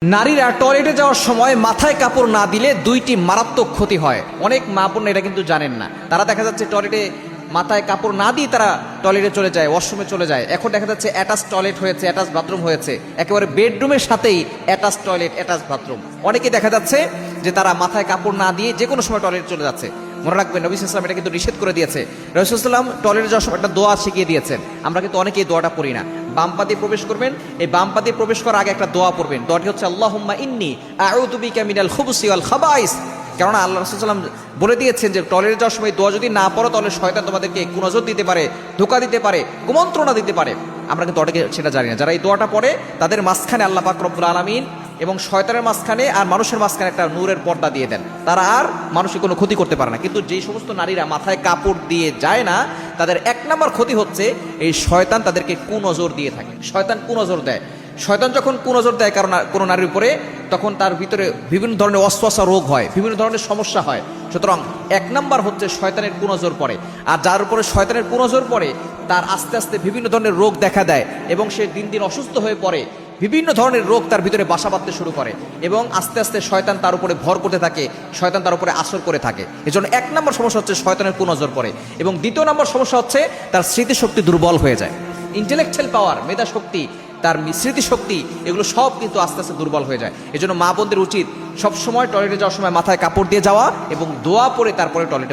নারীরা টয়লেটে যাওয়ার সময় মাথায় কাপড় না দিলে দুইটি মারাত্মক ক্ষতি হয়। অনেক মা বোন এটা কিন্তু জানেন না। তারা দেখা যাচ্ছে টয়লেটে মাথায় কাপড় না দিয়ে তারা টয়লেটে চলে যায়, ওয়াশরুমে চলে যায়। এখন দেখা যাচ্ছে অ্যাটাচ টয়লেট হয়েছে, অ্যাটাচ বাথরুম হয়েছে, একেবারে বেডরুমের সাথেই অ্যাটাচ টয়লেট, অ্যাটাচ বাথরুম। অনেকে দেখা যাচ্ছে যে তারা মাথায় কাপড় না দিয়ে যে কোনো সময় টয়লেটে চলে যাচ্ছে। মনে রাখবেন, নবী সাল্লাল্লাহু আলাইহি ওয়াসাল্লাম এটা কিন্তু নিষেধ করে দিয়েছে। নবী সাল্লাল্লাহু আলাইহি ওয়াসাল্লাম টয়লেটে যাওয়ার সময় একটা দোয়া শিখিয়ে দিয়েছেন। আমরা কিন্তু অনেকেই দোয়াটা পড়ি না। বাম পা দিয়ে প্রবেশ করবেন, এই বাম পা দিয়ে প্রবেশ করার আগে একটা দোয়া পড়বেন। দোয়াটি হচ্ছে আল্লাহুম্মা ইন্নী আউযু বিকা মিনাল খুবুসি ওয়াল খাবাইস। কেননা আল্লাহ রাসূল সাল্লাল্লাহু আলাইহি ওয়াসাল্লাম বলে দিয়েছেন যে টয়লেটে যাওয়ার সময় দোয়া যদি না পড়ো তাহলে শয়তান তোমাদেরকে কুনজর দিতে পারে, ধোঁকা দিতে পারে, কুমন্ত্রণা দিতে পারে। আমরা কিন্তু অনেকে সেটা জানি না। যারা এই দোয়াটা পড়ে তাদের মাঝখানে আল্লাহ পাক রব্বুল আলামিন এবং শয়তানের মাঝখানে আর মানুষের মাঝখানে একটা নূরের পর্দা দিয়ে দেন। তারা আর মানুষের কোনো ক্ষতি করতে পারে না। কিন্তু যেই সমস্ত নারীরা মাথায় কাপড় দিয়ে যায় না, তাদের এক নম্বর ক্ষতি হচ্ছে এই শয়তান তাদেরকে কুনজর দিয়ে থাকে। শয়তান কুনজর দেয়। শয়তান যখন কুনজর দেয় কারণ কোনো নারীর উপরে, তখন তার ভিতরে বিভিন্ন ধরনের ওয়াসওয়াসা রোগ হয়, বিভিন্ন ধরনের সমস্যা হয়। সুতরাং এক নম্বর হচ্ছে শয়তানের কুনজর পড়ে। আর যার উপরে শয়তানের কুনজর পড়ে তার আস্তে আস্তে বিভিন্ন ধরনের রোগ দেখা দেয় এবং সে দিন দিন অসুস্থ হয়ে পড়ে। বিভিন্ন ধরনের রোগ তার ভিতরে বাসা বাঁধতে শুরু করে এবং আস্তে আস্তে শয়তান তার উপরে ভর করতে থাকে, শয়তান তার উপরে আসর করে থাকে। এজন্য এক নম্বর সমস্যা হচ্ছে শয়তানের কুনজর পড়ে। এবং দ্বিতীয় নম্বর সমস্যা হচ্ছে তার স্মৃতিশক্তি দুর্বল হয়ে যায়। ইন্টেলেকচুয়াল পাওয়ার, মেধা শক্তি, তার স্মৃতিশক্তি, এগুলো সব কিন্তু আস্তে আস্তে দুর্বল হয়ে যায়। এজন্য মা বোনদের উচিত সবসময় টয়লেটে যাওয়ার সময় মাথায় কাপড় দিয়ে যাওয়া এবং দোয়া পরে তারপরে টয়লেটে